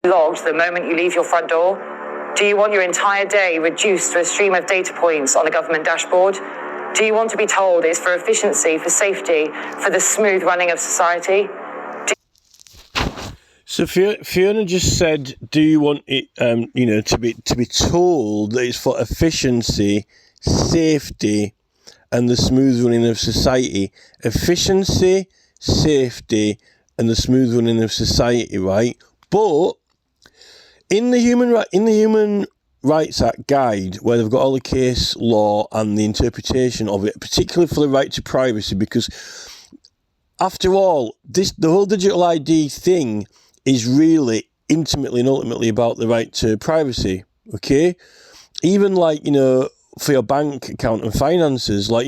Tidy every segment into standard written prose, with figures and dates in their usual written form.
logged the moment you leave your front door? Do you want your entire day reduced to a stream of data points on a government dashboard? Do you want to be told it's for efficiency, for safety, for the smooth running of society? So Fiona just said, do you want it, to be told that it's for efficiency, safety, and the smooth running of society? Efficiency, safety, and the smooth running of society, right? But in the Human Rights Act guide, where they've got all the case law and the interpretation of it, particularly for the right to privacy, because after all, the whole digital ID thing is really intimately and ultimately about the right to privacy, okay? Even for your bank account and finances, like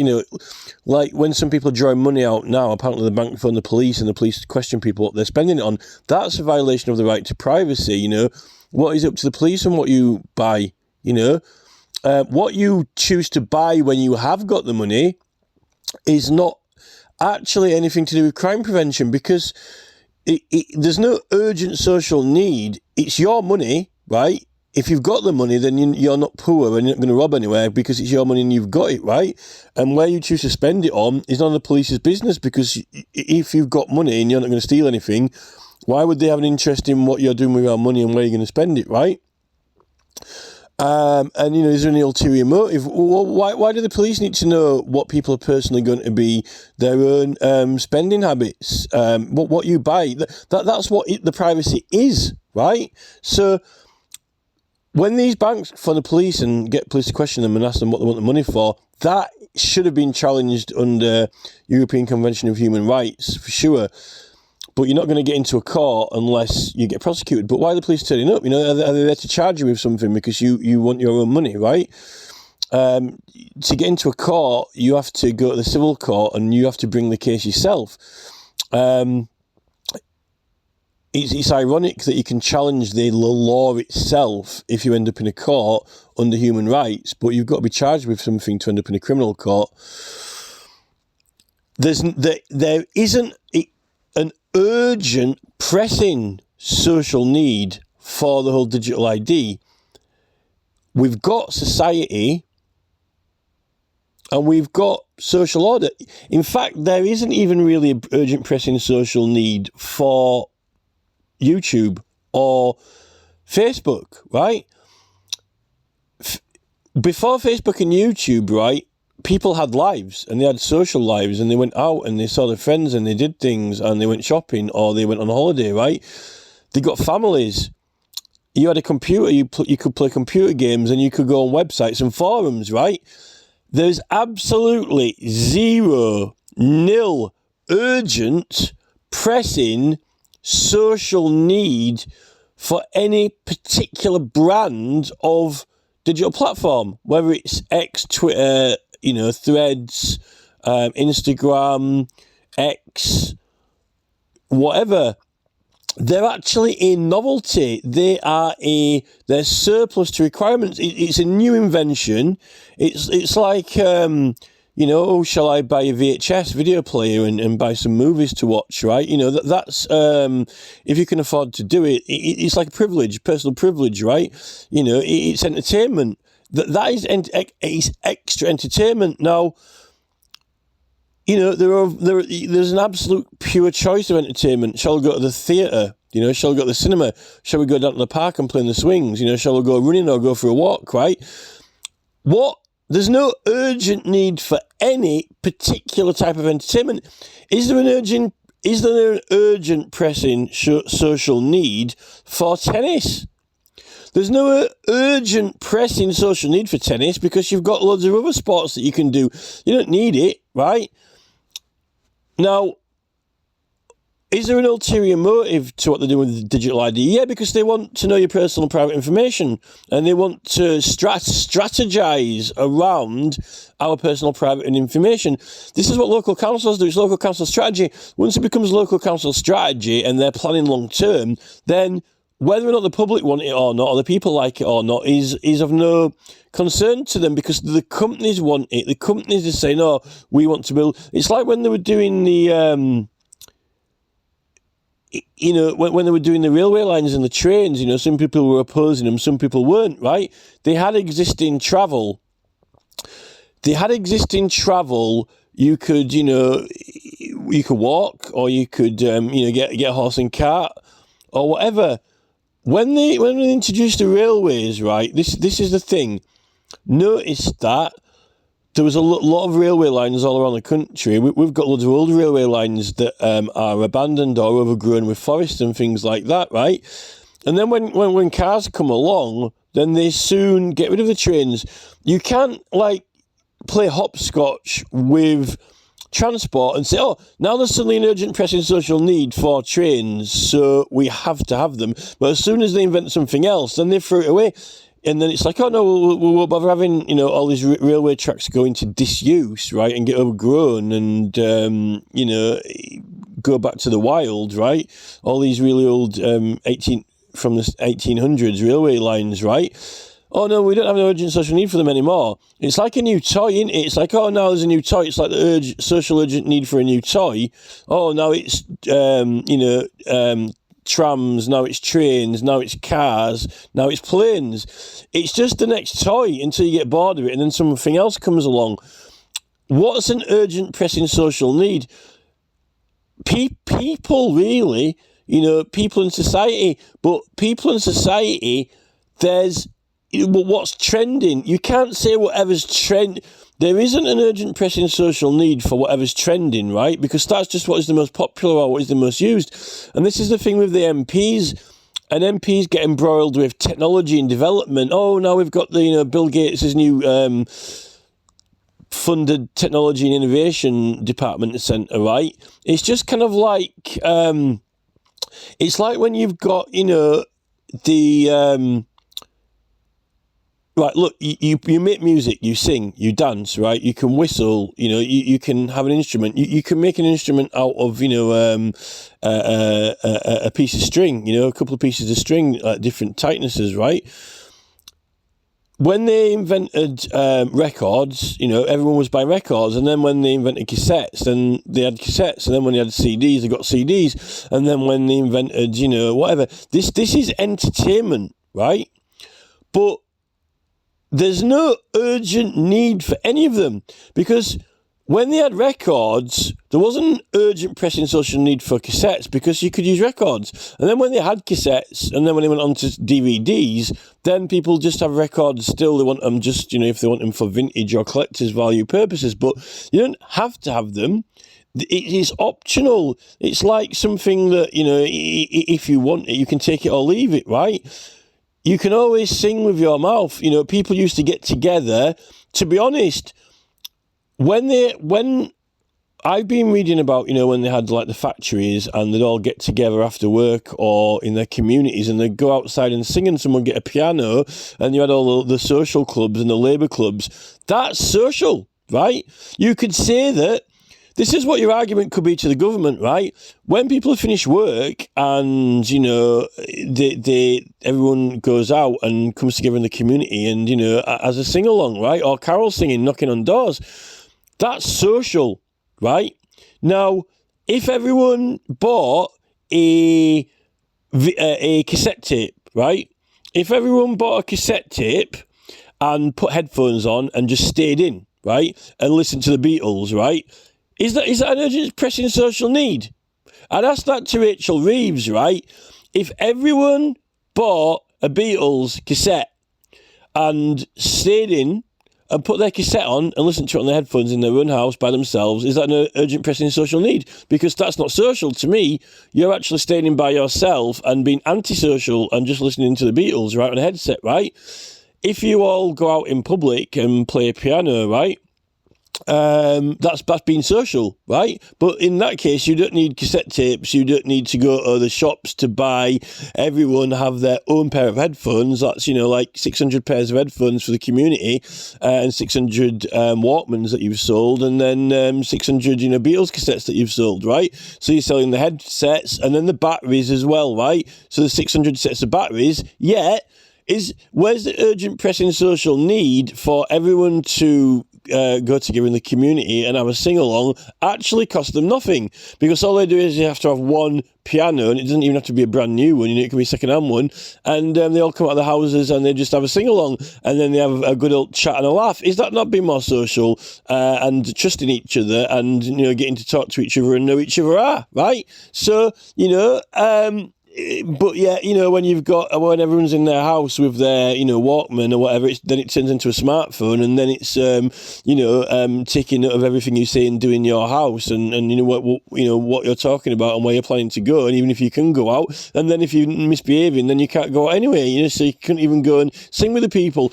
when some people are drawing money out now, apparently the bank phone the police and the police question people what they're spending it on. That's a violation of the right to privacy, What is up to the police and what you buy, What you choose to buy when you have got the money is not actually anything to do with crime prevention, because there's no urgent social need. It's your money, right? If you've got the money, then you're not poor and you're not going to rob anywhere because it's your money and you've got it, right? And where you choose to spend it on is none of the police's business, because if you've got money and you're not going to steal anything, why would they have an interest in what you're doing with your money and where you're going to spend it, right? Is there any ulterior motive? Why do the police need to know what people are personally going to be their own spending habits? What you buy? That's what the privacy is, right? So when these banks phone the police and get police to question them and ask them what they want the money for, that should have been challenged under European Convention of Human Rights for sure. But you're not going to get into a court unless you get prosecuted. But why are the police turning up? Are they there to charge you with something because you want your own money, right? To get into a court, you have to go to the civil court and you have to bring the case yourself. It's ironic that you can challenge the law itself if you end up in a court under human rights, but you've got to be charged with something to end up in a criminal court. There isn't an urgent, pressing social need for the whole digital ID. We've got society and we've got social order. In fact, there isn't even really an urgent, pressing social need for YouTube or Facebook, right? Before Facebook and YouTube, right, people had lives and they had social lives and they went out and they saw their friends and they did things and they went shopping or they went on holiday, right? They got families. You had a computer, you could play computer games and you could go on websites and forums, right? There's absolutely nil urgent, pressing social need for any particular brand of digital platform, whether it's X, Twitter, Threads, Instagram, X, whatever. They're actually a novelty. They're surplus to requirements. It's a new invention. It's like, shall I buy a VHS video player and buy some movies to watch, right? That's, if you can afford to do it, it's like a privilege, personal privilege, right? It's entertainment. That is extra entertainment. Now, there's an absolute pure choice of entertainment. Shall we go to the theatre? Shall we go to the cinema? Shall we go down to the park and play in the swings? Shall we go running or go for a walk, right? There's no urgent need for any particular type of entertainment. Is there an urgent pressing social need for tennis? There's no urgent pressing social need for tennis because you've got loads of other sports that you can do. You don't need it, right? Now, is there an ulterior motive to what they're doing with the digital ID? Yeah, because they want to know your personal and private information and they want to strategize around our personal, private and information. This is what local councils do. It's local council strategy. Once it becomes local council strategy and they're planning long term, then whether or not the public want it or not, or the people like it or not, is of no concern to them because the companies want it. The companies are saying, "No, we want to build." It's like when they were doing the you know, when they were doing the railway lines and the trains, you know, some people were opposing them, some people weren't, right? They had existing travel. You could, you know, you could walk, or you could, you know, get a horse and cart or whatever. When they introduced the railways, right, this is the thing. Notice that there was a lot of railway lines all around the country. We've got loads of old railway lines that are abandoned or overgrown with forest and things like that, right? And then when cars come along, then they soon get rid of the trains. You can't, like, play hopscotch with transport and say, oh, now there's suddenly an urgent pressing social need for trains, so we have to have them. But as soon as they invent something else, then they throw it away. And then it's like, oh, no, we won't bother having, you know, all these railway tracks go into disuse, right, and get overgrown and, you know, go back to the wild, right? All these really old from the 1800s railway lines, right? Oh, no, we don't have an urgent social need for them anymore. It's like a new toy, isn't it? It's like, oh, now there's a new toy. It's like the social urgent need for a new toy. Oh, now it's, you know, trams, now it's trains, now it's cars, now it's planes. It's just the next toy until you get bored of it and then something else comes along. What's an urgent pressing social need? People, really, you know, people in society. But people in society, there's, what's trending. You can't say whatever's trend. There isn't an urgent pressing social need for whatever's trending, right? Because that's just what is the most popular or what is the most used. And this is the thing with the MPs. And MPs get embroiled with technology and development. Oh, now we've got the, you know, Bill Gates' new funded technology and innovation department centre, right? It's just kind of like, it's like when you've got, you know, the, right, look, you make music, you sing, you dance, right? You can whistle, you know, you can have an instrument. You can make an instrument out of, you know, a piece of string, you know, a couple of pieces of string, different tightnesses, right? When they invented records, you know, everyone was buying records. And then when they invented cassettes, then they had cassettes. And then when they had CDs, they got CDs. And then when they invented, you know, whatever. This is entertainment, right? But there's no urgent need for any of them, because when they had records, there wasn't an urgent pressing social need for cassettes because you could use records. And then when they had cassettes, and then when they went on to DVDs, then people just have records still. They want them just, you know, if they want them for vintage or collector's value purposes. But you don't have to have them. It is optional. It's like something that, you know, if you want it, you can take it or leave it, right? You can always sing with your mouth. You know, people used to get together. To be honest, when I've been reading about, you know, when they had like the factories and they'd all get together after work or in their communities and they'd go outside and sing and someone get a piano, and you had all the social clubs and the labour clubs. That's social, right? You could say that. This is what your argument could be to the government, right? When people have finished work and, you know, everyone goes out and comes together in the community and, you know, as a sing-along, right? Or carol singing, knocking on doors. That's social, right? Now, if everyone bought a cassette tape, right? If everyone bought a cassette tape and put headphones on and just stayed in, right? And listened to the Beatles, right? Is that an urgent pressing social need? I'd ask that to Rachel Reeves, right? If everyone bought a Beatles cassette and stayed in and put their cassette on and listened to it on their headphones in their own house by themselves, is that an urgent pressing social need? Because that's not social to me. You're actually staying in by yourself and being antisocial and just listening to the Beatles, right, on a headset, right? If you all go out in public and play a piano, right, that's being social, right? But in that case, you don't need cassette tapes. You don't need to go to the shops to buy. Everyone have their own pair of headphones. That's, you know, like 600 pairs of headphones for the community, and 600 Walkmans that you've sold, and then 600, you know, Beatles cassettes that you've sold, right? So you're selling the headsets and then the batteries as well, right? So the 600 sets of batteries. Where's the urgent pressing social need for everyone to go together in the community and have a sing-along actually cost them nothing, because all they do is they have to have one piano, and it doesn't even have to be a brand new one, it can be a second-hand one, and they all come out of the houses and they just have a sing-along, and then they have a good old chat and a laugh. Is that not being more social and trusting each other and, getting to talk to each other and know each other are, right? So, but yeah, when when everyone's in their house with their, Walkman or whatever, then it turns into a smartphone, and then it's, taking note of everything you say and do in your house, and what you're talking about and where you're planning to go, and even if you can go out, and then if you're misbehaving, then you can't go out anyway, so you couldn't even go and sing with the people.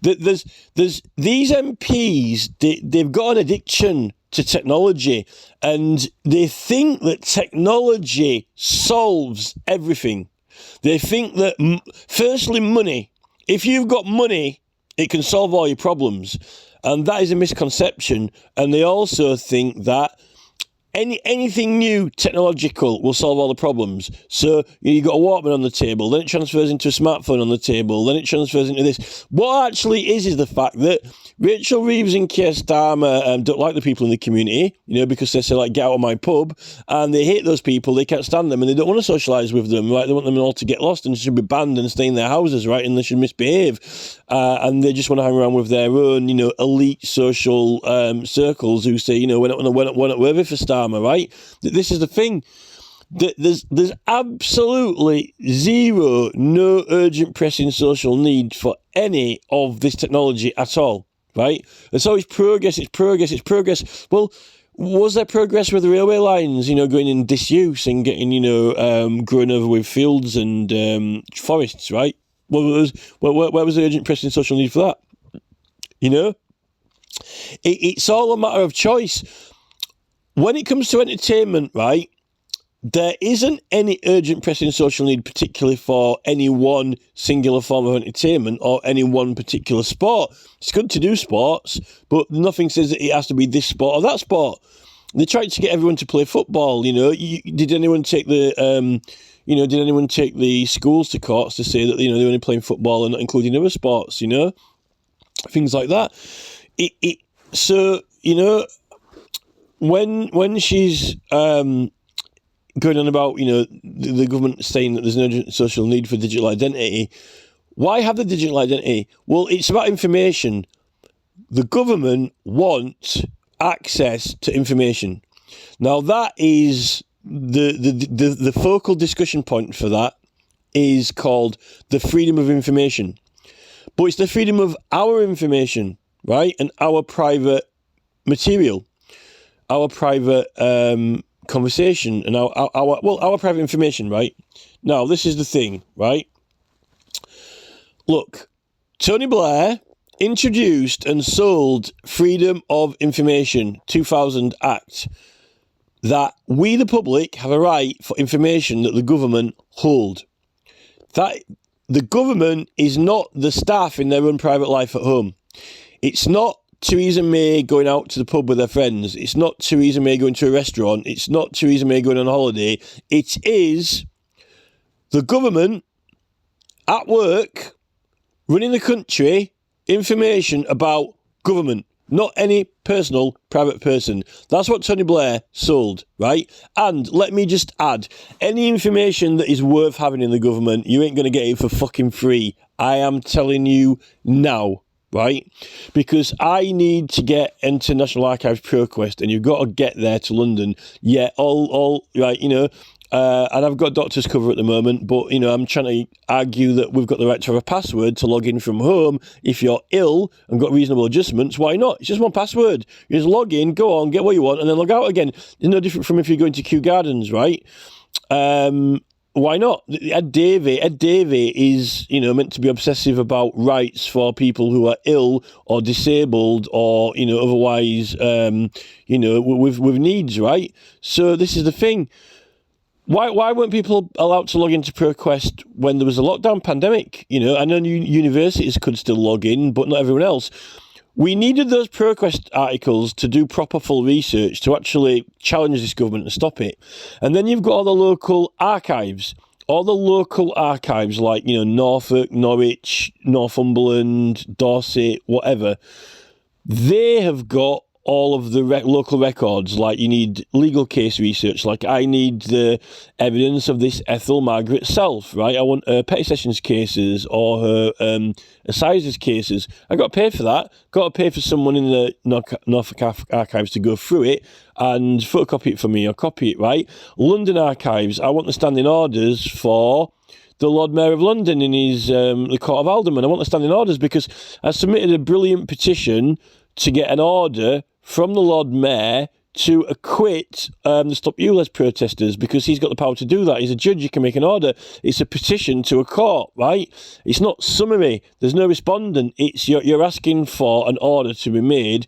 There's these MPs, they've got an addiction to technology, and they think that technology solves everything. They think that, firstly, money. If you've got money, it can solve all your problems, and that is a misconception. And they also think that anything new technological will solve all the problems. So you've got a Walkman on the table, then it transfers into a smartphone on the table, then it transfers into this. What actually is the fact that Rachel Reeves and Keir Starmer don't like the people in the community, because they say, get out of my pub, and they hate those people, they can't stand them, and they don't want to socialise with them, right? They want them all to get lost and should be banned and stay in their houses, right? And they should misbehave. And they just want to hang around with their own, elite social circles who say, we're not worthy for Starmer, right? This is the thing. There's absolutely no urgent pressing social need for any of this technology at all, right? It's always progress. Well, was there progress with the railway lines, going in disuse and getting, grown over with fields and forests, right? Where was the urgent pressing social need for that? It's all a matter of choice. When it comes to entertainment, right, there isn't any urgent pressing social need particularly for any one singular form of entertainment or any one particular sport. It's good to do sports, but nothing says that it has to be this sport or that sport. They tried to get everyone to play football, Did anyone take the schools to courts to say that, they're only playing football and not including other sports, Things like that. So, when she's going on about, the government saying that there's no social need for digital identity, why have the digital identity? Well, it's about information. The government wants access to information. Now, that is the focal discussion point for that is called the freedom of information. But it's the freedom of our information, right? And our private material, our private conversation, and our private information, right? Now, this is the thing, right? Look, Tony Blair introduced and sold Freedom of Information 2000 Act, that we, the public, have a right for information that the government hold. That the government is not the staff in their own private life at home. It's not Theresa May going out to the pub with her friends. It's not Theresa May going to a restaurant. It's not Theresa May going on holiday. It is the government at work, running the country, information about government, not any personal private person. That's what Tony Blair sold, right? And let me just add, any information that is worth having in the government, you ain't going to get it for fucking free. I am telling you now, right? Because I need to get into National Archives ProQuest, and you've got to get there to London. Yeah, all right, and I've got doctor's cover at the moment, but, I'm trying to argue that we've got the right to have a password to log in from home. If you're ill and got reasonable adjustments, why not? It's just one password. You just log in, go on, get what you want, and then log out again. It's no different from if you're going to Kew Gardens, right? Why not? Ed Davey is, meant to be obsessive about rights for people who are ill or disabled or, otherwise, with needs, right? So this is the thing. Why weren't people allowed to log into ProQuest when there was a lockdown pandemic? I know universities could still log in, but not everyone else. We needed those ProQuest articles to do proper full research to actually challenge this government and stop it. And then you've got all the local archives like, Norfolk, Norwich, Northumberland, Dorset, whatever. they have got all of the local records. Like, you need legal case research. Like, I need the evidence of this Ethel Margaret Self, right? I want her Petty Sessions cases or her assizes cases. I got to pay for that. Got to pay for someone in the Norfolk Archives to go through it and photocopy it for me or copy it, right? London Archives, I want the standing orders for the Lord Mayor of London in his the Court of Aldermen. I want the standing orders because I submitted a brilliant petition to get an order from the Lord Mayor to acquit the Stop ULEZ protesters, because he's got the power to do that. He's a judge, he can make an order. It's a petition to a court, right? It's not summary. There's no respondent. It's you're asking for an order to be made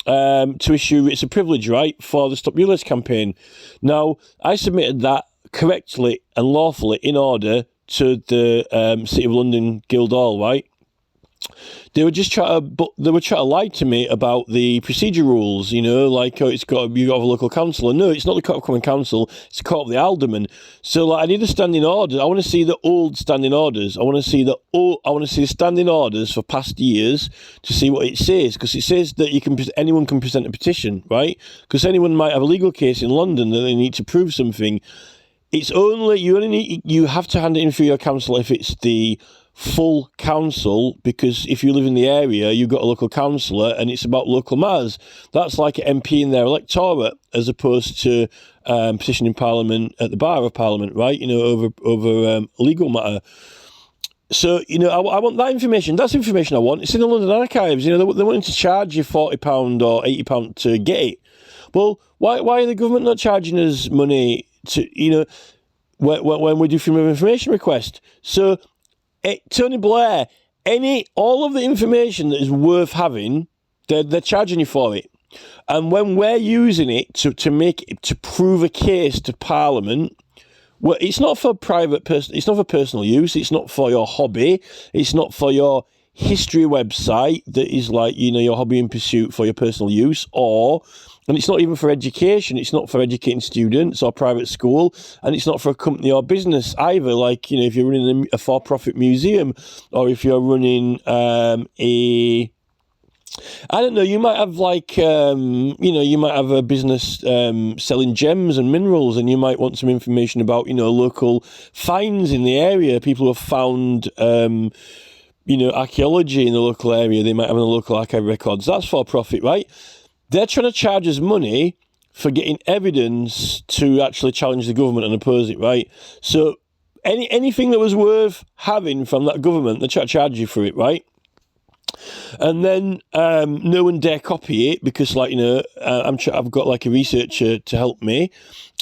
to issue. It's a privilege, right, for the Stop ULEZ campaign. Now, I submitted that correctly and lawfully in order to the City of London Guildhall, right? They were just trying to lie to me about the procedure rules, you know, like, oh, you got to have a local councillor. No, it's not the Court of Common Council, it's the Court of the Aldermen. So, like, I need a standing order. I want to see the old standing orders. I want to see the standing orders for past years to see what it says, because it says that anyone can present a petition, right? Because anyone might have a legal case in London that they need to prove something. You have to hand it in for your council if it's the full council, because if you live in the area, you've got a local councillor and it's about local matters. That's like an MP in their electorate, as opposed to petitioning Parliament at the bar of Parliament, right? You know, over legal matter. So, you know, I want that information. That's information I want. It's in the London Archives. You know, they're wanting to charge you £40 or £80 to get it. Well, why are the government not charging us money to, you know, when we do freedom of information request? So, Tony Blair, all of the information that is worth having, they're charging you for it. And when we're using it to prove a case to Parliament, well, it's not for it's not for personal use, it's not for your hobby, it's not for your history website that is like, you know, your hobby and pursuit for your personal use, and it's not even for education. It's not for educating students or private school, and it's not for a company or business either. Like, you know, if you're running a for-profit museum, or if you're running I don't know, you might have like, you know, you might have a business selling gems and minerals, and you might want some information about, you know, local finds in the area, people who have found, you know, archaeology in the local area. They might have in the local archive records. That's for profit, right? They're trying to charge us money for getting evidence to actually challenge the government and oppose it, right? So anything that was worth having from that government, they try to charge you for it, right? And then no one dare copy it, because, like, you know, I've got like a researcher to help me,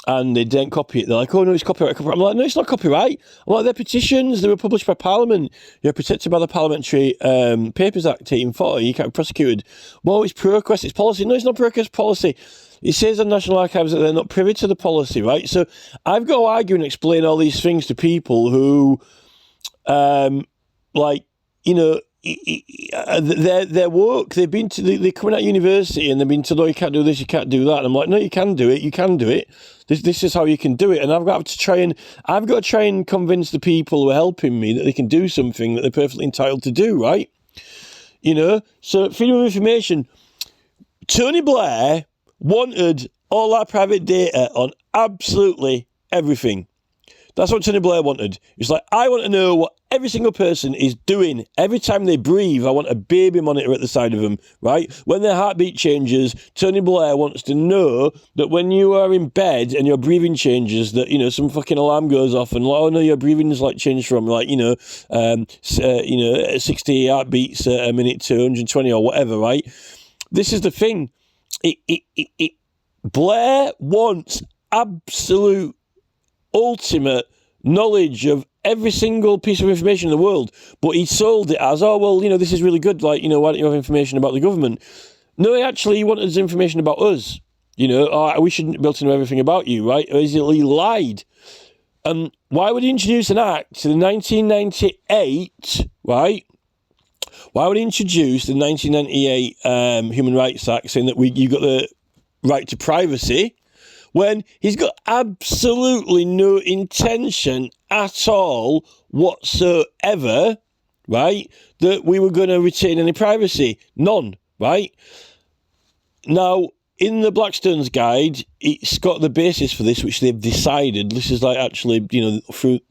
and they don't copy it. They're like, oh no, it's copyright. I'm like, no, it's not copyright. I'm like, they're petitions. They were published by Parliament. You're protected by the Parliamentary Papers Act 1840. You can't be prosecuted. Well, it's pro-request, it's policy. No, it's not pro-request policy. It says on National Archives that they're not privy to the policy, right? So I've got to argue and explain all these things to people who, like, you know, they're woke. They're coming out of university and they've been told, oh, you can't do this, you can't do that. And I'm like, no, you can do it. You can do it. This is how you can do it. And I've got to try and convince the people who are helping me that they can do something that they're perfectly entitled to do, right? You know. So freedom of information. Tony Blair wanted all our private data on absolutely everything. That's what Tony Blair wanted. It's like, I want to know what every single person is doing. Every time they breathe, I want a baby monitor at the side of them, right? When their heartbeat changes, Tony Blair wants to know that when you are in bed and your breathing changes, that, you know, some fucking alarm goes off and, like, oh no, your breathing is like changed from, like, 60 heartbeats a minute to 120 or whatever, right? This is the thing. Blair wants absolute ultimate knowledge of every single piece of information in the world, but he sold it as, oh, well, you know, this is really good, like, you know, why don't you have information about the government? No, he wanted information about us, you know, we shouldn't be able to know everything about you, right? He lied. Why would he introduce an act to the 1998, right? Why would he introduce the 1998 Human Rights Act, saying that you got the right to privacy, when he's got absolutely no intention at all whatsoever, right, that we were going to retain any privacy? None, right? Now, in the Blackstone's guide, it's got the basis for this, which they've decided. This is like actually,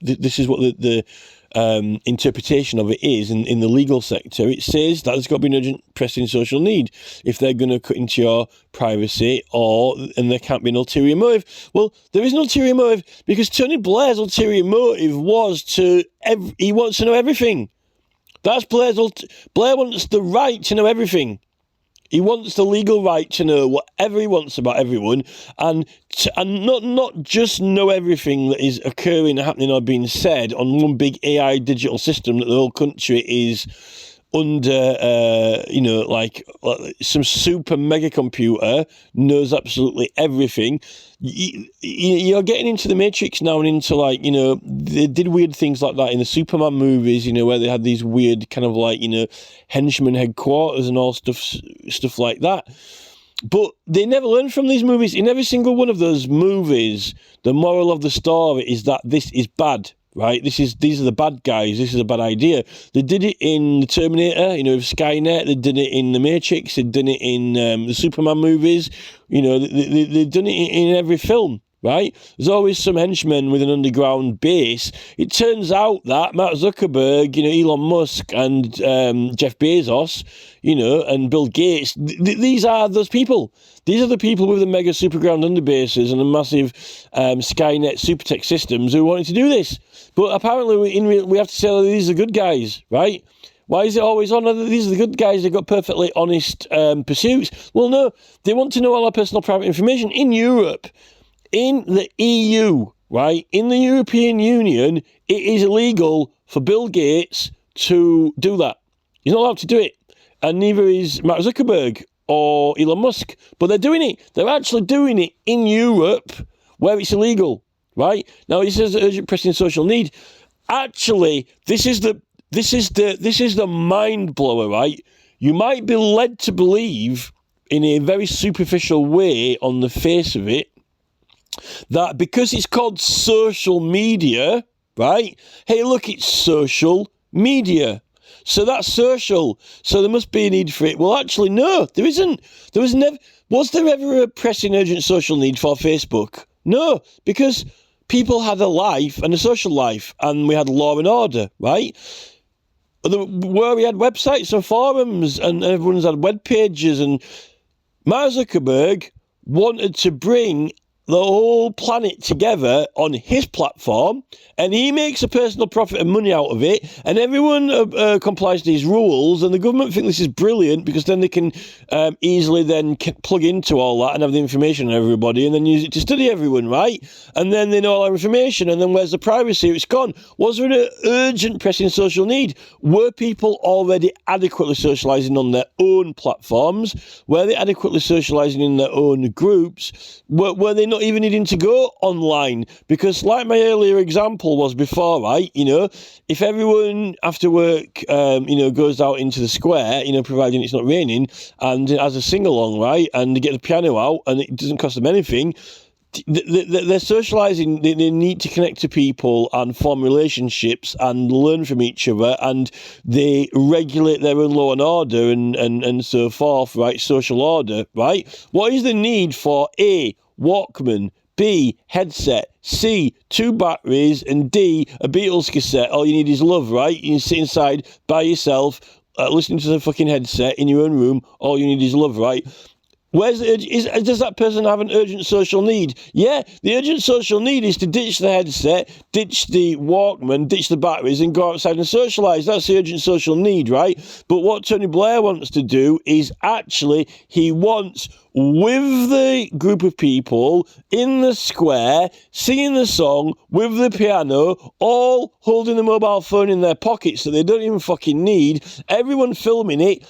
this is what the interpretation of it is in the legal sector. It says that there's got to be an urgent pressing social need if they're going to cut into your privacy, and there can't be an ulterior motive. Well, there is an ulterior motive because Tony Blair's ulterior motive was he wants to know everything. That's Blair wants the right to know everything. He wants the legal right to know whatever he wants about everyone, and not just know everything that is occurring, happening, or being said on one big AI digital system that the whole country is under, like some super mega computer knows absolutely everything. You're getting into the Matrix now and into they did weird things like that in the Superman movies, where they had these weird kind of henchman headquarters and all stuff like that. But they never learned from these movies. In every single one of those movies, the moral of the story is that this is bad. Right, these are the bad guys. This is a bad idea. They did it in the Terminator, with Skynet. They did it in the Matrix. They did it in the Superman movies. They've done it in every film. Right, there's always some henchmen with an underground base. It turns out that Mark Zuckerberg, Elon Musk, and Jeff Bezos, and Bill Gates, these are those people. These are the people with the mega superground underbases and the massive Skynet supertech systems who wanted to do this. But apparently, we have to say that these are good guys, right? Why is it always on? These are the good guys. They've got perfectly honest pursuits. Well, no, they want to know all our personal private information. In Europe, in the EU, right, in the European Union, it is illegal for Bill Gates to do that. He's not allowed to do it. And neither is Mark Zuckerberg or Elon Musk. But they're doing it. They're actually doing it in Europe where it's illegal, right? Now, he says urgent pressing social need. Actually, this is the mind blower, right? You might be led to believe in a very superficial way on the face of it that because it's called social media, right? Hey, look, it's social media. So that's social. So there must be a need for it. Well, actually, no, there isn't. There was never. Was there ever a pressing urgent social need for Facebook? No, because people had a life and a social life, and we had law and order, right? Where we had websites and forums, and everyone's had web pages, and Mark Zuckerberg wanted to bring the whole planet together on his platform, and he makes a personal profit and money out of it, and everyone complies to his rules, and the government think this is brilliant because then they can easily then plug into all that and have the information on everybody and then use it to study everyone, right? And then they know all our information, and then where's the privacy? It's gone. Was there an urgent pressing social need? Were people already adequately socialising on their own platforms? Were they adequately socialising in their own groups? Were they not even needing to go online? Because like my earlier example was before, right, if everyone after work goes out into the square, providing it's not raining, and has a sing-along, right, and they get the piano out and it doesn't cost them anything, they're socialising. They need to connect to people and form relationships and learn from each other, and they regulate their own law and order and so forth, right? Social order, right? What is the need for A, Walkman, B, headset, C, 2 batteries, and D, a Beatles cassette? All you need is love, right? You can sit inside by yourself, listening to the fucking headset in your own room. All you need is love, right? Does that person have an urgent social need? Yeah, the urgent social need is to ditch the headset, ditch the Walkman, ditch the batteries, and go outside and socialise. That's the urgent social need, right? But what Tony Blair wants to do is actually, he wants, with the group of people in the square, singing the song with the piano, all holding the mobile phone in their pockets that they don't even fucking need, everyone filming it,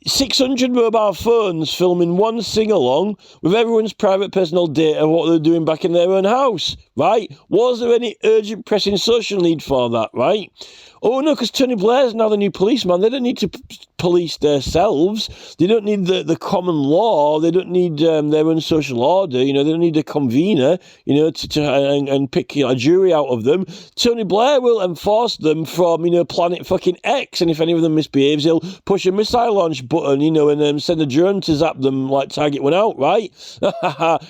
600 mobile phones filming one sing-along with everyone's private personal data of what they're doing back in their own house, right? Was there any urgent pressing social need for that, right? Oh no, because Tony Blair's now the new policeman. They don't need to police themselves. They don't need the common law. They don't need their own social order. They don't need a convener, and pick a jury out of them. Tony Blair will enforce them from, planet fucking X, and if any of them misbehaves, he'll push a missile launch button, and send a drone to zap them, like target one out, right?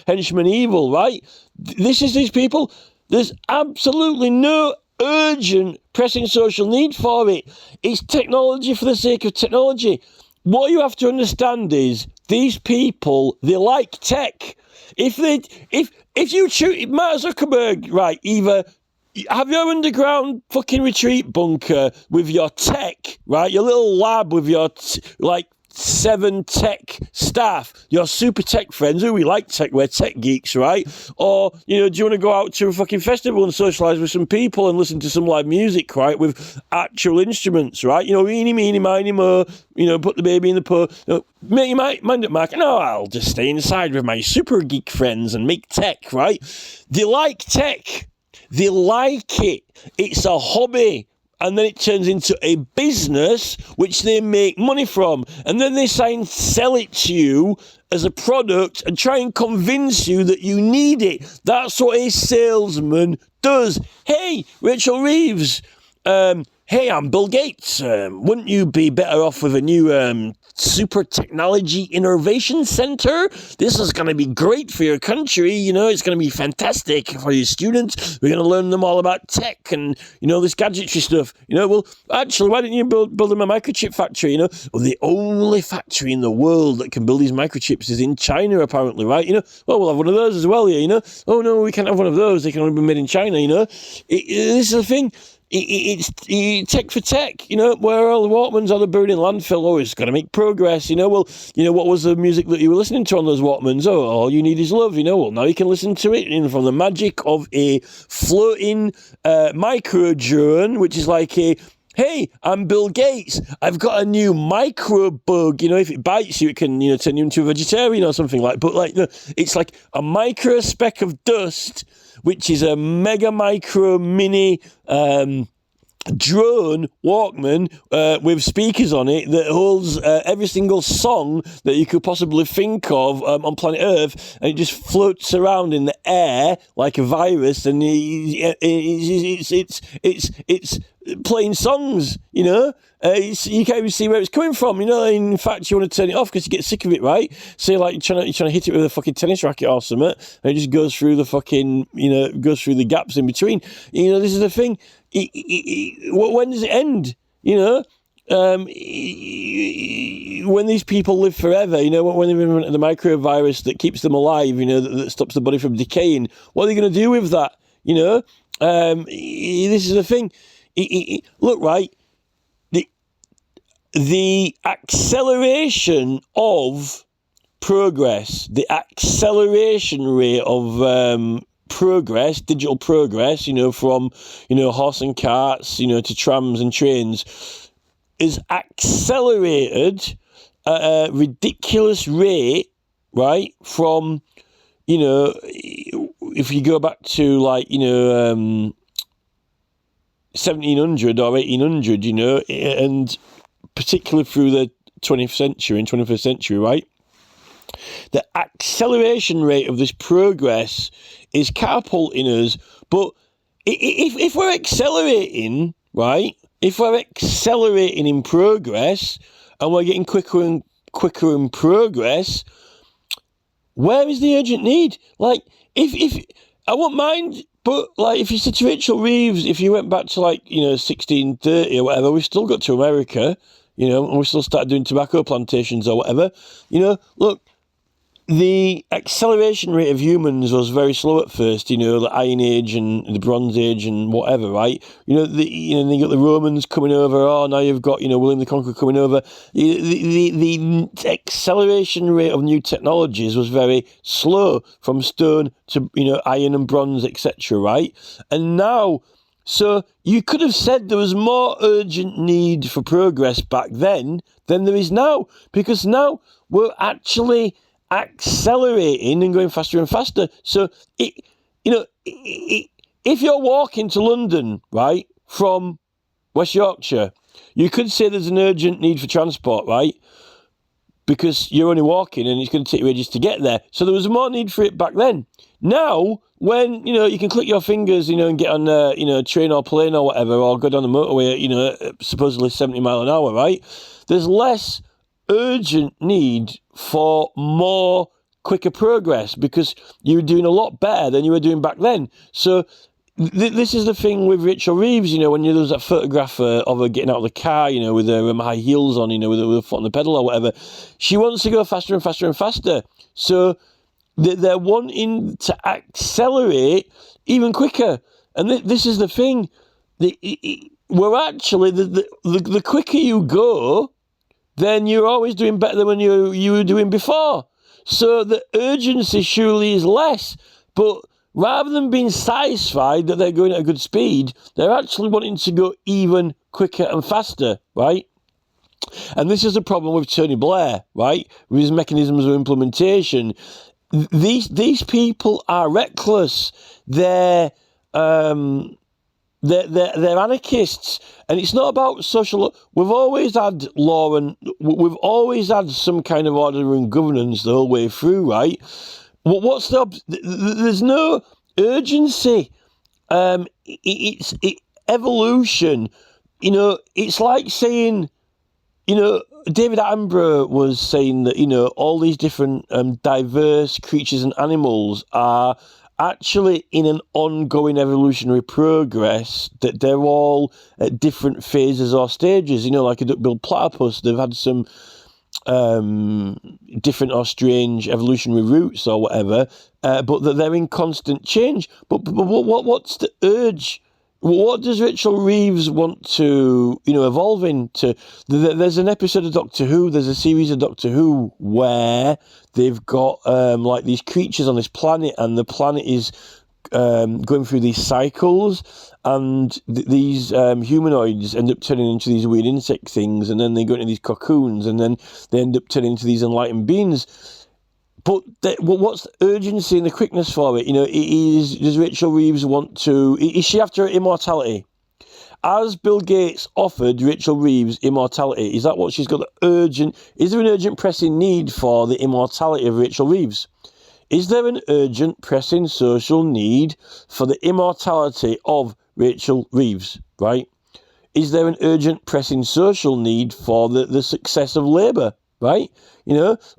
Henchman evil, right? This is these people. There's absolutely no urgent, pressing social need for it. It's technology for the sake of technology. What you have to understand is these people, they like tech. If you choose Mark Zuckerberg, right, either have your underground fucking retreat bunker with your tech, right, your little lab with your 7 tech staff, your super tech friends who we like tech, we're tech geeks, right? Or, do you want to go out to a fucking festival and socialise with some people and listen to some live music, right, with actual instruments, right? Eeny, meeny, miny, mo, put the baby in the po. Mind up, Mark. No, I'll just stay inside with my super geek friends and make tech, right? They like tech. They like it. It's a hobby. And then it turns into a business which they make money from. And then they sell it to you as a product and try and convince you that you need it. That's what a salesman does. Hey, Rachel Reeves. Hey, I'm Bill Gates. Wouldn't you be better off with a new super technology innovation center? This is going to be great for your country. It's going to be fantastic for your students. We're going to learn them all about tech and, this gadgetry stuff. Well, actually, why didn't you build them a microchip factory? Well, the only factory in the world that can build these microchips is in China, apparently, right? Well, we'll have one of those as well, yeah, Oh, no, we can't have one of those. They can only be made in China, This is the thing. It's tech for tech, where all the Walkmans are buried in landfill. Oh, it's got to make progress, Well, what was the music that you were listening to on those Walkmans? Oh, all you need is love, Well, now you can listen to it from the magic of a floating micro drone, which is like a, hey, I'm Bill Gates. I've got a new micro bug. If it bites you, it can, turn you into a vegetarian or something like. But it's like a micro speck of dust, which is a mega micro mini drone Walkman with speakers on it that holds every single song that you could possibly think of on planet Earth, and it just floats around in the air like a virus, and it's playing songs, you can't even see where it's coming from, In fact, you want to turn it off because you get sick of it, right? Say, you're trying to hit it with a fucking tennis racket or something, and it just goes through the fucking, goes through the gaps in between. This is the thing. When does it end? When these people live forever, when they've invented the microvirus that keeps them alive, that stops the body from decaying, what are they going to do with that? This is the thing. Look, right, the acceleration of progress, the acceleration rate of progress, digital progress, from, horse and carts, to trams and trains, is accelerated at a ridiculous rate, right, from, if you go back to, 1700 or 1800, and particularly through the 20th century and 21st century, right? The acceleration rate of this progress is catapulting us. But if we're accelerating, right? If we're accelerating in progress and we're getting quicker and quicker in progress, where is the urgent need? If I won't mind. But, if you said to Rachel Reeves, if you went back to, 1630 or whatever, we've still got to America, and we still started doing tobacco plantations or whatever, look, the acceleration rate of humans was very slow at first, the Iron Age and the Bronze Age and whatever, right? Then you got the Romans coming over, now you've got, William the Conqueror coming over. The acceleration rate of new technologies was very slow, from stone to, iron and bronze, etc., right? And now, so you could have said there was more urgent need for progress back then than there is now, because now we're actually accelerating and going faster and faster. So if you're walking to London, right, from West Yorkshire, You could say there's an urgent need for transport, right? Because you're only walking and it's going to take you ages to get there. So there was more need for it back then. Now, when, you can click your fingers, and get on a train or plane or whatever, or go down the motorway, supposedly 70 mile an hour, right? There's less urgent need for more quicker progress because you were doing a lot better than you were doing back then. So this is the thing with Rachel Reeves, when there's that photograph of her getting out of the car, with her high heels on, with her foot on the pedal or whatever. She wants to go faster and faster and faster. So they're wanting to accelerate even quicker. And this is the thing. We're actually, the quicker you go, then you're always doing better than when you were doing before. So the urgency surely is less. But rather than being satisfied that they're going at a good speed, they're actually wanting to go even quicker and faster, right? And this is the problem with Tony Blair, right? With his mechanisms of implementation. These people are reckless. They're anarchists, and it's not about social. We've always had law, and we've always had some kind of order and governance the whole way through, right? What's there's no urgency. It's evolution. It's like saying, David Attenborough was saying that, all these different diverse creatures and animals are actually in an ongoing evolutionary progress, that they're all at different phases or stages. Like a duck-billed platypus, they've had some different or strange evolutionary routes or whatever, but that they're in constant change. But what's the urge? What does Rachel Reeves want to, evolve into? There's an episode of Doctor Who, there's a series of Doctor Who where they've got like these creatures on this planet, and the planet is going through these cycles, and these humanoids end up turning into these weird insect things, and then they go into these cocoons, and then they end up turning into these enlightened beings. But what's the urgency and the quickness for it? Does Rachel Reeves want to... Is she after immortality? Has Bill Gates offered Rachel Reeves immortality? Is that what she's got? Is there an urgent pressing need for the immortality of Rachel Reeves? Is there an urgent pressing social need for the immortality of Rachel Reeves, right? Is there an urgent pressing social need for the success of Labour, right?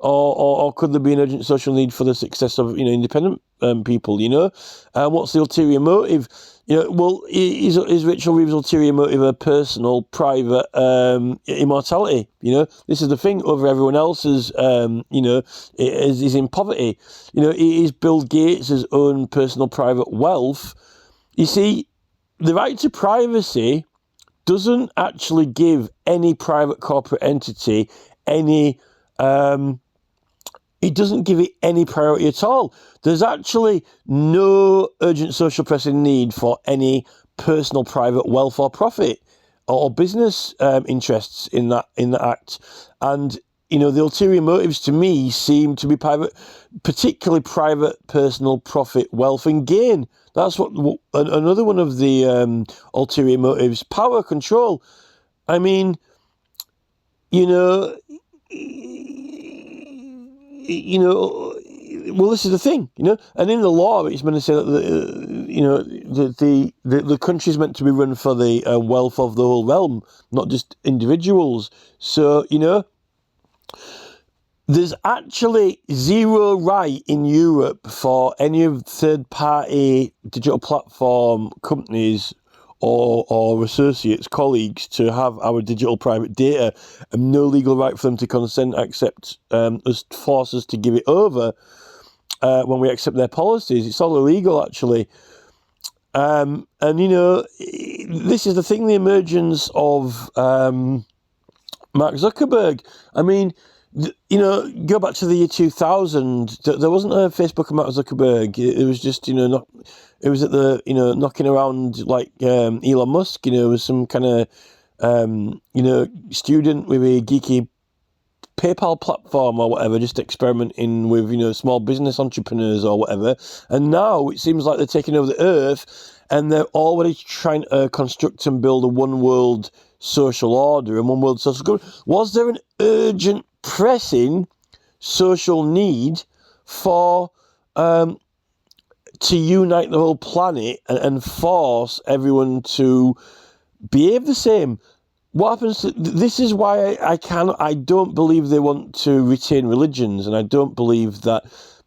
Or could there be an urgent social need for the success of, independent people, what's the ulterior motive? Is Rachel Reeves' ulterior motive a personal, private immortality? This is the thing over everyone else's, is in poverty. Is Bill Gates' own personal, private wealth. You see, the right to privacy doesn't actually give any private corporate entity any... it doesn't give it any priority at all. There's actually no urgent social pressing need for any personal private wealth or profit or business interests in that act. And the ulterior motives to me seem to be private, particularly private personal profit, wealth and gain. That's what another one of the ulterior motives: power, control. I mean, well, this is the thing, and in the law, it's meant to say that the country's meant to be run for the wealth of the whole realm, not just individuals. So, there's actually zero right in Europe for any of third-party digital platform companies or associates, colleagues, to have our digital private data, and no legal right for them to consent, except us force us to give it over when we accept their policies. It's all illegal, actually. And, this is the thing, the emergence of Mark Zuckerberg. I mean, go back to the year 2000, there wasn't a Facebook of Mark Zuckerberg. It was just, it was at the, knocking around like Elon Musk, it was some kind of, student with a geeky PayPal platform or whatever, just experimenting with, small business entrepreneurs or whatever. And now it seems like they're taking over the earth, and they're already trying to construct and build a one world social order and one world social government. Was there an urgent, pressing social need for to unite the whole planet and force everyone to behave the same? What happens to, this is why I don't believe they want to retain religions, and I don't believe that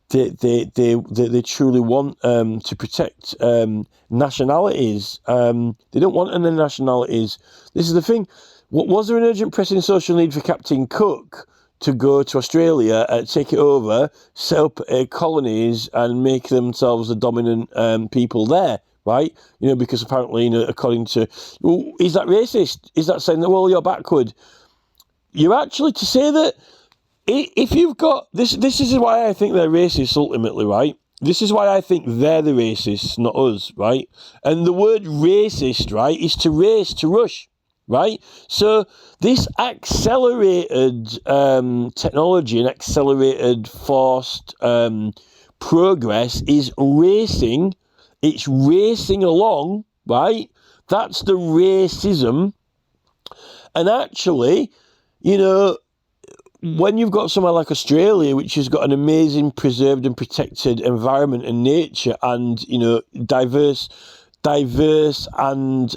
they truly want to protect nationalities. They don't want any nationalities. This is the thing. Was there an urgent pressing social need for Captain Cook to go to Australia, take it over, set up colonies and make themselves the dominant people there? Right, because apparently, according to, well, is that racist? Is that saying that, well, you're backward? You're actually to say that if you've got this is why I think they're racist ultimately, right? This is why I think they're the racists, not us, right? And the word racist, right, is to race, to rush, right? So this accelerated technology and accelerated forced progress is racing. It's racing along, right? That's the racism. And actually, when you've got somewhere like Australia, which has got an amazing preserved and protected environment and nature and, diverse and,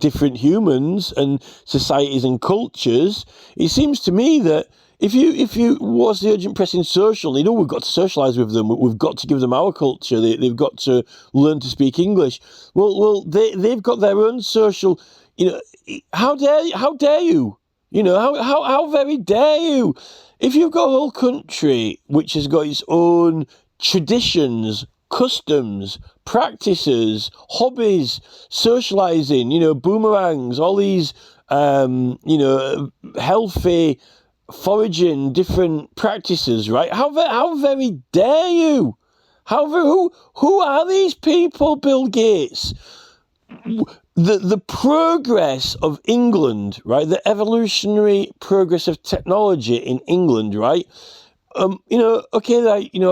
different humans and societies and cultures, it seems to me that if you was the urgent pressing social need, we've got to socialise with them. We've got to give them our culture. They've got to learn to speak English. Well, they've got their own social. How dare you? How very dare you? If you've got a whole country which has got its own traditions, customs, practices, hobbies, socialising, boomerangs, all these, healthy, foraging, different practices, right? How very dare you? Who are these people, Bill Gates? The progress of England, right? The evolutionary progress of technology in England, right?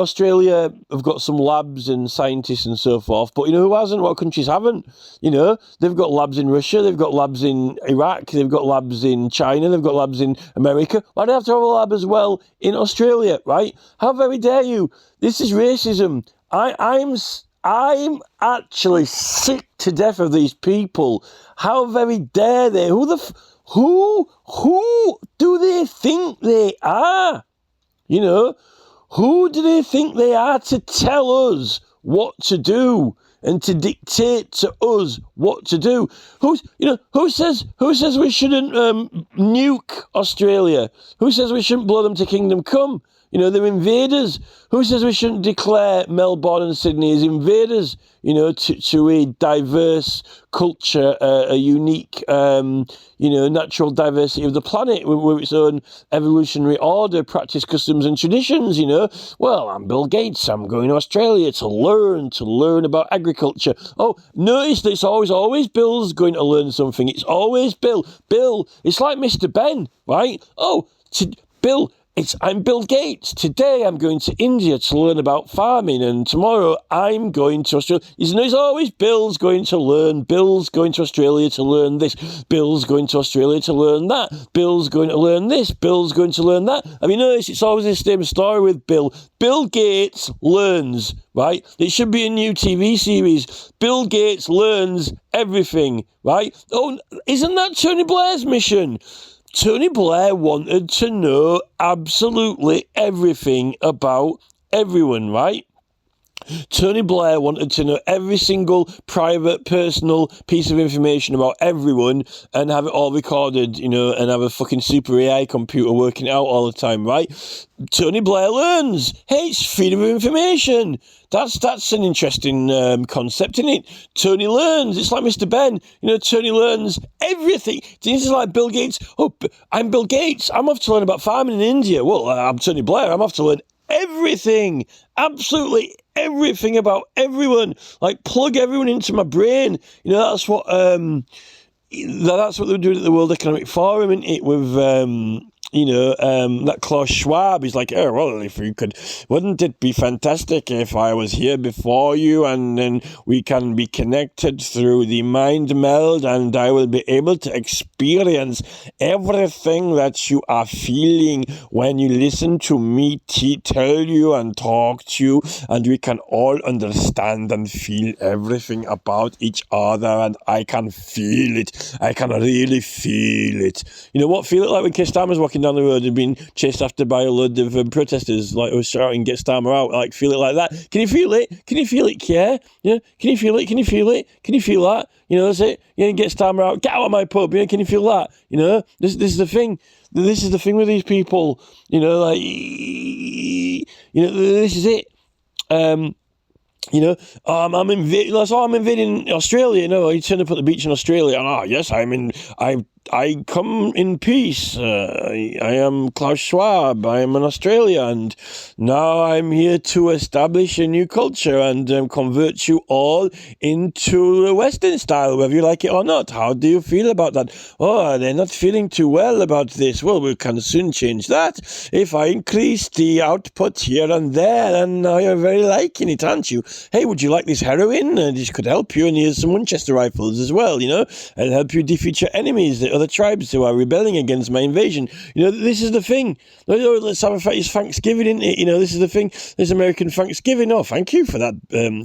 Australia have got some labs and scientists and so forth, but who hasn't? What countries haven't? They've got labs in Russia, they've got labs in Iraq, they've got labs in China, they've got labs in America. Why do they have to have a lab as well in Australia, right? How very dare you? This is racism. I'm actually sick to death of these people. How very dare they? Who do they think they are? Who do they think they are to tell us what to do and to dictate to us what to do? Who says we shouldn't nuke Australia? Who says we shouldn't blow them to kingdom come? They're invaders. Who says we shouldn't declare Melbourne and Sydney as invaders? To a diverse culture, a unique, natural diversity of the planet with its own evolutionary order, practice, customs and traditions, Well, I'm Bill Gates. I'm going to Australia to learn about agriculture. Oh, notice that it's always Bill's going to learn something. It's always Bill. Bill, it's like Mr. Ben, right? Oh, Bill... I'm Bill Gates. Today I'm going to India to learn about farming, and tomorrow I'm going to Australia. It's always Bill's going to learn. Bill's going to Australia to learn this. Bill's going to Australia to learn that. Bill's going to learn this. Bill's going to learn that. I mean, notice it's always the same story with Bill. Bill Gates learns, right? It should be a new TV series. Bill Gates learns everything, right? Oh, isn't that Tony Blair's mission? Tony Blair wanted to know absolutely everything about everyone, right? Tony Blair wanted to know every single private, personal piece of information about everyone and have it all recorded, and have a fucking super AI computer working it out all the time, right? Tony Blair learns. Hey, it's freedom of information. That's an interesting concept, isn't it? Tony learns. It's like Mr. Ben. Tony learns everything. This is like Bill Gates. Oh, I'm Bill Gates. I'm off to learn about farming in India. Well, I'm Tony Blair. I'm off to learn everything. Absolutely everything about everyone. Like, plug everyone into my brain. That's what they're doing at the World Economic Forum, isn't it? With that Klaus Schwab is like, oh, well, if you could, wouldn't it be fantastic if I was here before you and then we can be connected through the mind meld and I will be able to experience everything that you are feeling when you listen to me tell you and talk to you, and we can all understand and feel everything about each other, and I can feel it. I can really feel it. You know what? Feel it like when Keir Starmer's walking down the road and being chased after by a load of protesters, like, was shouting, "Get Starmer out!" Like, feel it like that. Can you feel it? Can you feel it, Keir? Yeah. Can you feel it? Can you feel it? Can you feel that? That's it. Get Starmer out. Get out of my pub. Can you feel that? This is the thing. This is the thing with these people. This is it. I'm invading Australia. You turn up at the beach in Australia, and yes, I come in peace. I am Klaus Schwab. I am in Australia, and now I'm here to establish a new culture and convert you all into the Western style, whether you like it or not. How do you feel about that? Oh, they're not feeling too well about this. Well, we can soon change that. If I increase the output here and there, and now you're very liking it, aren't you? Hey, would you like this heroin? This could help you, and here's some Winchester rifles as well, and help you defeat your enemies, the other tribes who are rebelling against my invasion. This is the thing. Let's have it's Thanksgiving, isn't it? This is the thing. This American Thanksgiving. Oh, thank you for that,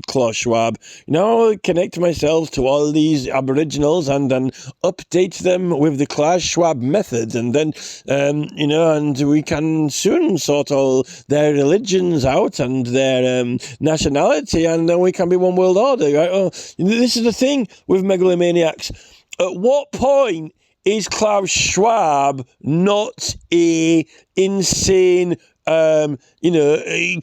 Klaus Schwab. I'll connect myself to all these Aboriginals and then update them with the Klaus Schwab method, and then, and we can soon sort all their religions out and their nationality, and then we can be one world order, right? Oh, this is the thing with megalomaniacs. At what point is Klaus Schwab not a insane, a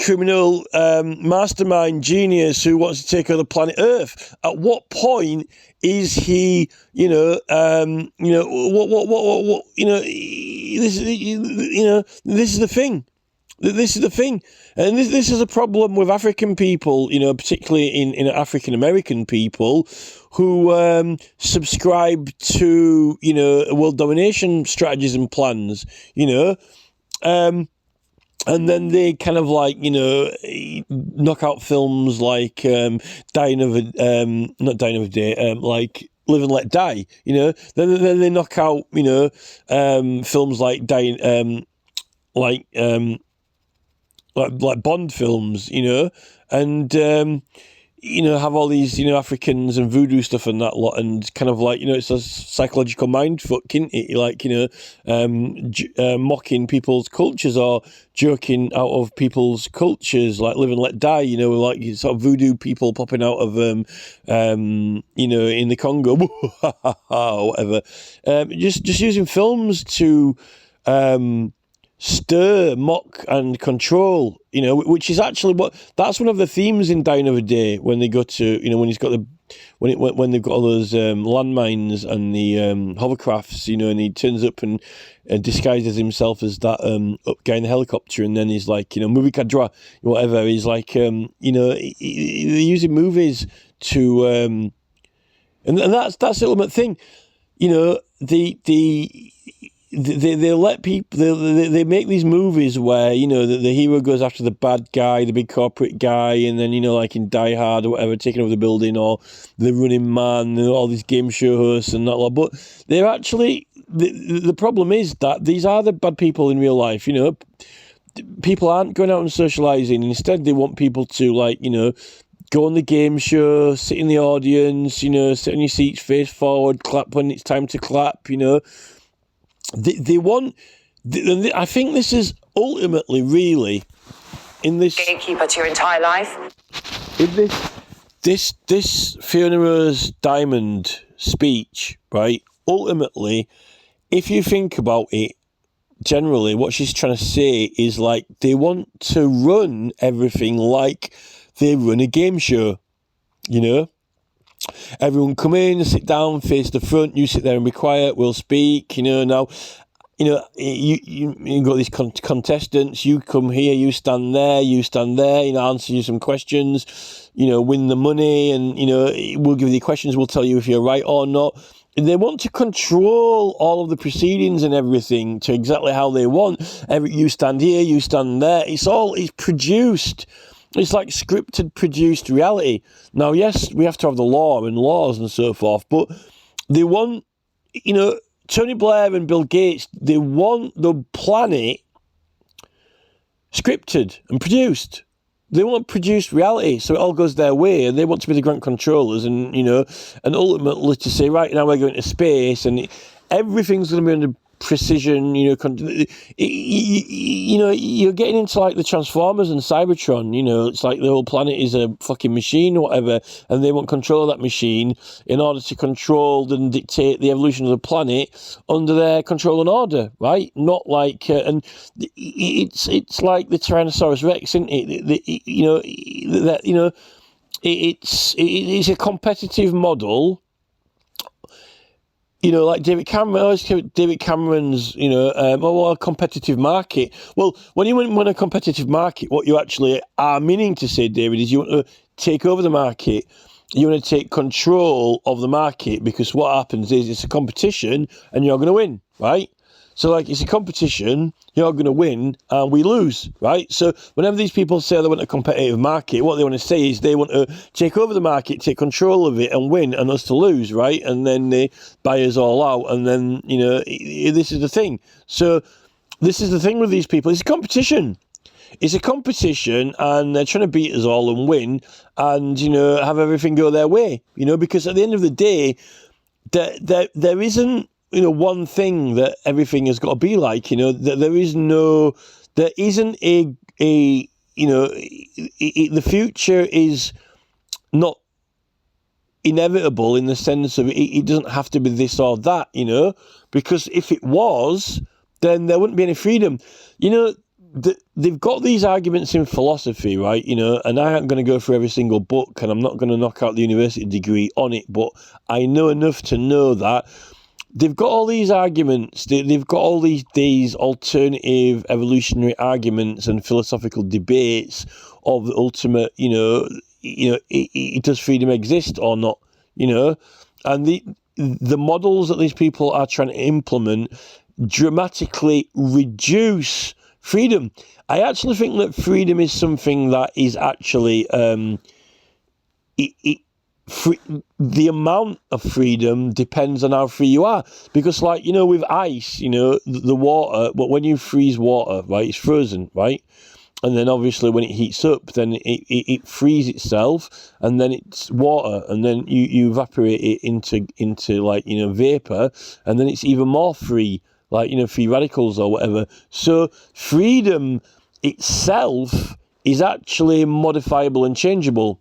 criminal mastermind genius who wants to take over the planet Earth? At what point is he, this is the thing. This is the thing. And this is a problem with African people, particularly in African American people who subscribe to, world domination strategies and plans, and then they kind of knock out films like not Dying of a Day, like Live and Let Die, Then they knock out, films like Dying, like Bond films, and have all these, Africans and voodoo stuff and that lot, and kind of it's a psychological mind fuck, isn't it? Mocking people's cultures or joking out of people's cultures, like Live and Let Die, like sort of voodoo people popping out of, in the Congo, or whatever. Just using films to, stir, mock, and control, which is actually that's one of the themes in Dying of a Day, when they go to, when he's got when they've got all those landmines and the hovercrafts, and he turns up and disguises himself as that guy in the helicopter, and then he's like, movie cadre, whatever. He's like, they're using movies to, and that's the ultimate thing, They let people. They make these movies where the hero goes after the bad guy, the big corporate guy, and then like in Die Hard or whatever, taking over the building, or the Running Man, all these game show hosts and that lot. But they're actually the problem is that these are the bad people in real life. People aren't going out and socialising. Instead, they want people to go on the game show, sit in the audience, sit on your seats, face forward, clap when it's time to clap. They want. I think this is ultimately, really, in this gatekeeper to your entire life. In this Fiona Rose Diamond speech, right? Ultimately, if you think about it, generally, what she's trying to say is they want to run everything like they run a game show. Everyone come in, sit down, face the front, you sit there and be quiet, we'll speak, now you got these contestants, you come here, you stand there, answer you some questions, win the money, and, we'll give you the questions, we'll tell you if you're right or not. And they want to control all of the proceedings and everything to exactly how they want. You stand here, you stand there. It's produced. It's like scripted, produced reality. Now, yes, we have to have the law and laws and so forth, but they want, Tony Blair and Bill Gates, they want the planet scripted and produced. They want produced reality, so it all goes their way, and they want to be the grand controllers, and and ultimately to say, right now we're going to space, and everything's going to be under precision. You're getting into like the Transformers and Cybertron. It's like the whole planet is a fucking machine or whatever, and they want control of that machine in order to control and dictate the evolution of the planet under their control and order, right? Not like and it's like the Tyrannosaurus Rex, isn't it? It's a competitive model. Like David Cameron, I always hear David Cameron's, a competitive market. Well, when you win a competitive market, what you actually are meaning to say, David, is you want to take over the market. You want to take control of the market, because what happens is it's a competition and you're going to win, right? So, like, it's a competition, you're going to win, and we lose, right? So, whenever these people say they want a competitive market, what they want to say is they want to take over the market, take control of it, and win, and us to lose, right? And then they buy us all out, and then, this is the thing. So, this is the thing with these people. It's a competition. It's a competition, and they're trying to beat us all and win, and, have everything go their way, because at the end of the day, there isn't, one thing that everything has got to be like, that there isn't the future is not inevitable in the sense of it doesn't have to be this or that, because if it was, then there wouldn't be any freedom. They've got these arguments in philosophy, right? And I aren't going to go through every single book, and I'm not going to knock out the university degree on it, but I know enough to know that they've got all these arguments. They've got all these alternative evolutionary arguments and philosophical debates of the ultimate, does freedom exist or not? And the models that these people are trying to implement dramatically reduce freedom. I actually think that freedom is something that is actually the amount of freedom depends on how free you are, because with ice, the water, but when you freeze water, right, it's frozen, right, and then obviously when it heats up, then it frees itself, and then it's water, and then you evaporate it into vapor, and then it's even more free, free radicals or whatever. So freedom itself is actually modifiable and changeable.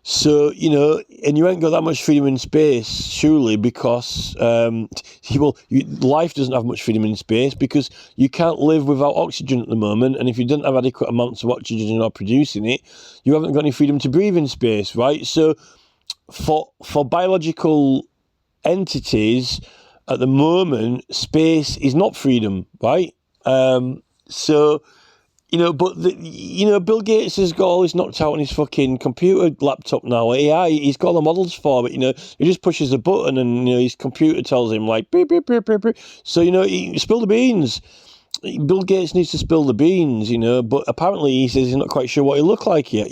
So, and you ain't got that much freedom in space, surely, because, life doesn't have much freedom in space, because you can't live without oxygen at the moment, and if you don't have adequate amounts of oxygen or producing it, you haven't got any freedom to breathe in space, right? So, for biological entities, at the moment, space is not freedom, right? But Bill Gates has got all this knocked out on his fucking computer laptop now. AI, he's got the models for it. He just pushes a button, and his computer tells him like beep beep beep beep beep. So he spill the beans. Bill Gates needs to spill the beans, But apparently he says he's not quite sure what he'll look like yet.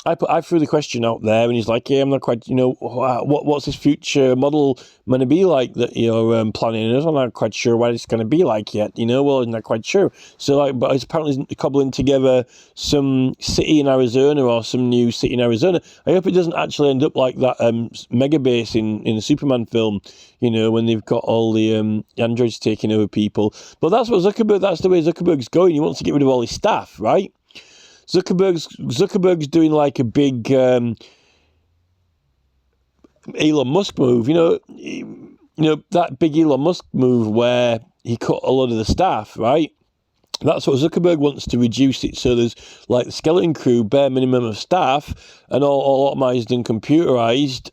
I threw the question out there, and he's like, yeah, I'm not quite, what's this future model going to be like that you're planning? I'm not quite sure what it's going to be like yet, well, I'm not quite sure. So, but it's apparently cobbling together some city in Arizona, or some new city in Arizona. I hope it doesn't actually end up like that mega base in the Superman film, when they've got all the androids taking over people. But that's the way Zuckerberg's going. He wants to get rid of all his staff, right? Zuckerberg's doing like a big Elon Musk move, that big Elon Musk move where he cut a lot of the staff, right? That's what Zuckerberg wants to reduce it, so there's like the skeleton crew, bare minimum of staff, and all automated and computerized.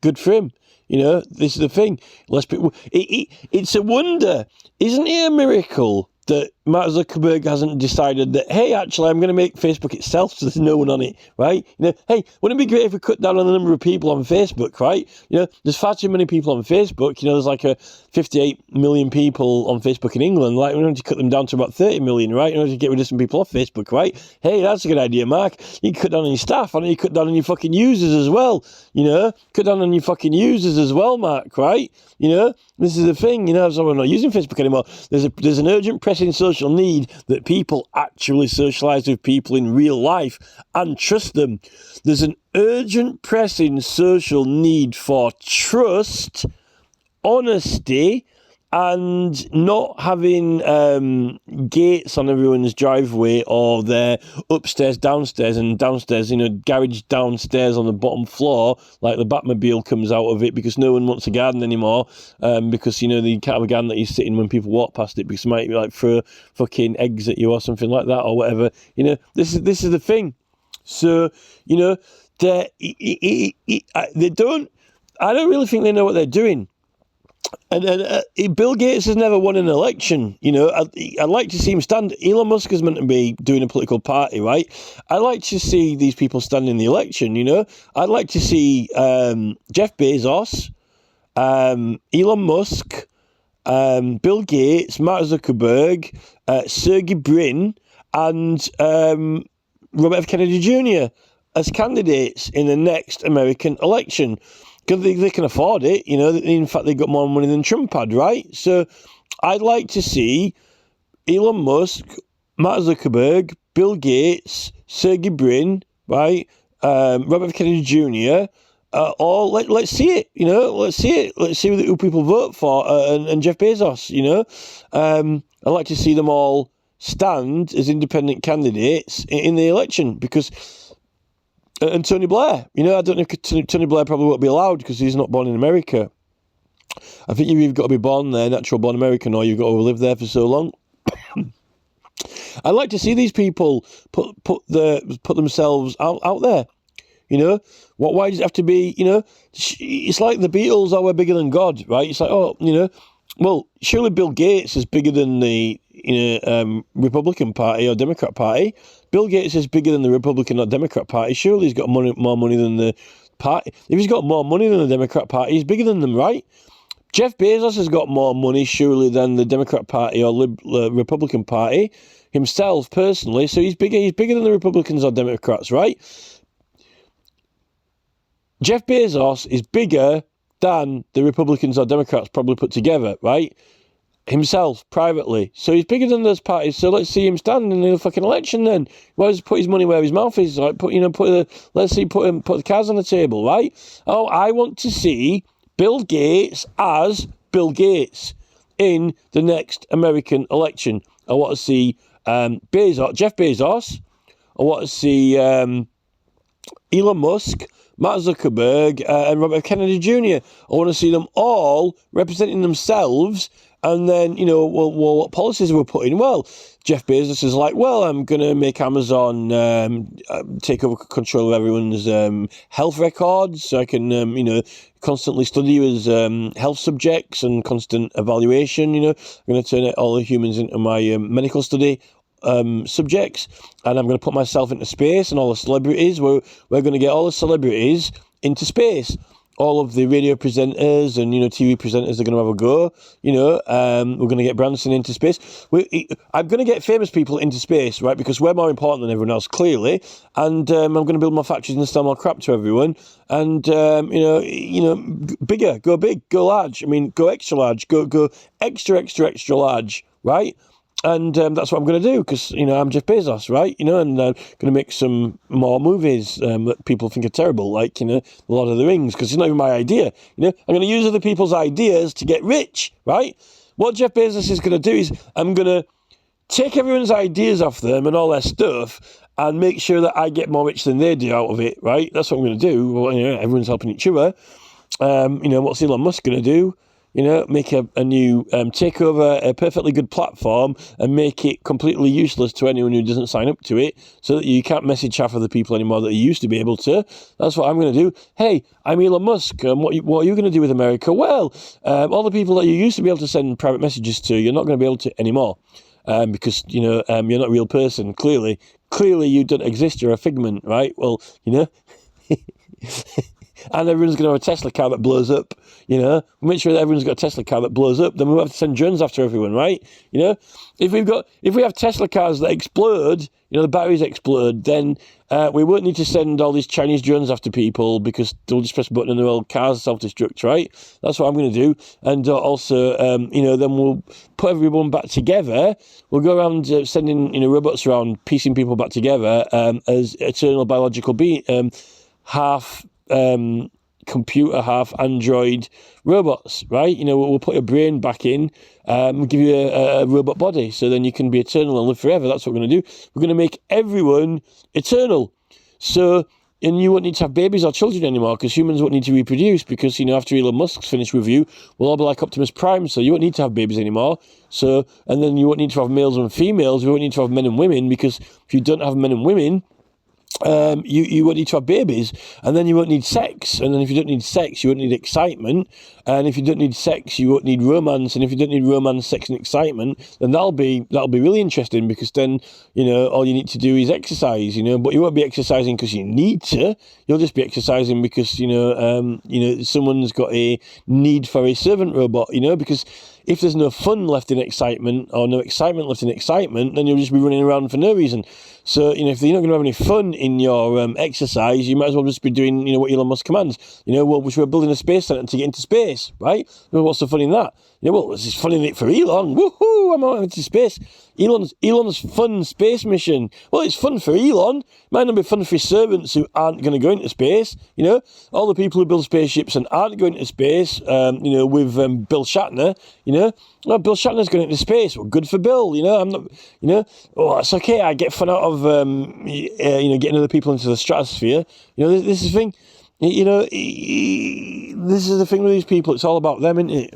Good for him. You know, this is the thing. Less people. It's a wonder, isn't it? A miracle that Mark Zuckerberg hasn't decided that, hey, actually, I'm going to make Facebook itself so there's no one on it, right? You know, hey, wouldn't it be great if we cut down on the number of people on Facebook, right? You know, there's far too many people on Facebook. You know, there's like 58 million people on Facebook in England. Like, we need to cut them down to about 30 million, right? You know, to get rid of some people off Facebook, right? Hey, that's a good idea, Mark. You can cut down on your staff. I know you cut down on your fucking users as well, you know? Cut down on your fucking users as well, Mark, right? You know, this is the thing, you know, so we're not using Facebook anymore. There's an urgent pressing social need that people actually socialise with people in real life and trust them. There's an urgent pressing social need for trust, honesty, and not having gates on everyone's driveway or their upstairs, downstairs, and downstairs, you know, garage downstairs on the bottom floor, like the Batmobile comes out of it because no one wants a garden anymore, because, you know, you can't have a garden that you're sitting when people walk past it because it might like throw fucking eggs at you or something like that or whatever. You know, this is the thing. So, you know, they don't, I don't really think they know what they're doing. And Bill Gates has never won an election. You know, I'd like to see him stand. Elon Musk is meant to be doing a political party, right? I'd like to see these people stand in the election, you know. I'd like to see Jeff Bezos, Elon Musk, Bill Gates, Mark Zuckerberg, Sergey Brin, and Robert F. Kennedy Jr. as candidates in the next American election. Because they can afford it, you know. In fact, they got more money than Trump had, right? So I'd like to see Elon Musk, Mark Zuckerberg, Bill Gates, Sergey Brin, right? Robert F. Kennedy Jr., let's see it, you know. Let's see it. Let's see who people vote for, and Jeff Bezos, you know. I'd like to see them all stand as independent candidates in the election because... And Tony Blair, you know, I don't know if Tony Blair probably won't be allowed because he's not born in America. I think you've either got to be born there, natural born American, or you've got to live there for so long. I'd like to see these people put themselves out there. You know, why does it have to be? You know, it's like the Beatles are bigger than God, right? It's like, oh, you know, well, surely Bill Gates is bigger than the Republican Party or Democrat Party. Bill Gates is bigger than the Republican or Democrat Party. Surely he's got more money than the party. If he's got more money than the Democrat Party, he's bigger than them, right? Jeff Bezos has got more money, surely, than the Democrat Party or Republican Party himself, personally. So he's bigger than the Republicans or Democrats, right? Jeff Bezos is bigger than the Republicans or Democrats probably put together, right? Himself, privately. So he's bigger than those parties, so let's see him stand in the fucking election then. Why does he put his money where his mouth is? Like, put the cards on the table, right? Oh, I want to see Bill Gates as Bill Gates in the next American election. I want to see Jeff Bezos. I want to see Elon Musk, Mark Zuckerberg, and Robert F. Kennedy Jr. I want to see them all representing themselves. And then, you know, well, what policies we're putting? Well, Jeff Bezos is like, well, I'm going to make Amazon take over control of everyone's health records so I can, you know, constantly study you as health subjects and constant evaluation, you know. I'm going to turn all the humans into my medical study subjects, and I'm going to put myself into space and all the celebrities. We're going to get all the celebrities into space. All of the radio presenters and, you know, TV presenters are going to have a go. You know, we're going to get Branson into space. I'm going to get famous people into space, right? Because we're more important than everyone else, clearly. And I'm going to build more factories and sell more crap to everyone. And you know, bigger, go big, go large. I mean, go extra large, go extra large, right? And that's what I'm going to do because, you know, I'm Jeff Bezos, right? You know, and I'm going to make some more movies that people think are terrible, like, you know, Lord of the Rings, because it's not even my idea. You know, I'm going to use other people's ideas to get rich, right? What Jeff Bezos is going to do is I'm going to take everyone's ideas off them and all their stuff and make sure that I get more rich than they do out of it, right? That's what I'm going to do. Well, you know, everyone's helping each other. You know, what's Elon Musk going to do? make a new, take over a perfectly good platform and make it completely useless to anyone who doesn't sign up to it, so that you can't message half of the people anymore that you used to be able to. That's what I'm going to do. Hey, I'm Elon Musk. What are you going to do with America? Well, all the people that you used to be able to send private messages to, you're not going to be able to anymore. Because, you're not a real person, clearly. Clearly you don't exist, you're a figment, right? Well, and everyone's going to have a Tesla car that blows up, Make sure that everyone's got a Tesla car that blows up, then we'll have to send drones after everyone, right? If we have Tesla cars that explode, the batteries explode, then we won't need to send all these Chinese drones after people, because they'll just press a button and their old cars self-destruct, right? That's what I'm going to do. And also, then we'll put everyone back together. We'll go around sending, robots around, piecing people back together as eternal biological beings, half computer, half android robots, right? We'll put your brain back in, we'll give you a robot body, so then you can be eternal and live forever. That's what we're going to do. We're going to make everyone eternal. And you won't need to have babies or children anymore, because humans won't need to reproduce, because, after Elon Musk's finished with you, we'll all be like Optimus Prime, so you won't need to have babies anymore. And then you won't need to have males and females, we won't need to have men and women, because if you don't have men and women, you won't need to have babies, and then you won't need sex, and then if you don't need sex, you won't need excitement, and if you don't need sex, you won't need romance, and if you don't need romance, sex, and excitement, then that'll be really interesting, because then all you need to do is exercise, but you won't be exercising because you need to. You'll just be exercising because someone's got a need for a servant robot, because if there's no fun left in excitement, or no excitement left in excitement, then you'll just be running around for no reason. So, if you're not going to have any fun in your exercise, you might as well just be doing, what Elon Musk commands. Which we're building a space center to get into space, right? What's the fun in that? This is fun in it for Elon. Woohoo! I'm out into space. Elon's fun space mission. Well, it's fun for Elon. It might not be fun for his servants who aren't going to go into space. All the people who build spaceships and aren't going into space, with Bill Shatner, well, Bill Shatner's going into space. Well, good for Bill. I'm not, it's okay. I get fun out of, getting other people into the stratosphere. This is the thing. This is the thing with these people. It's all about them, isn't it?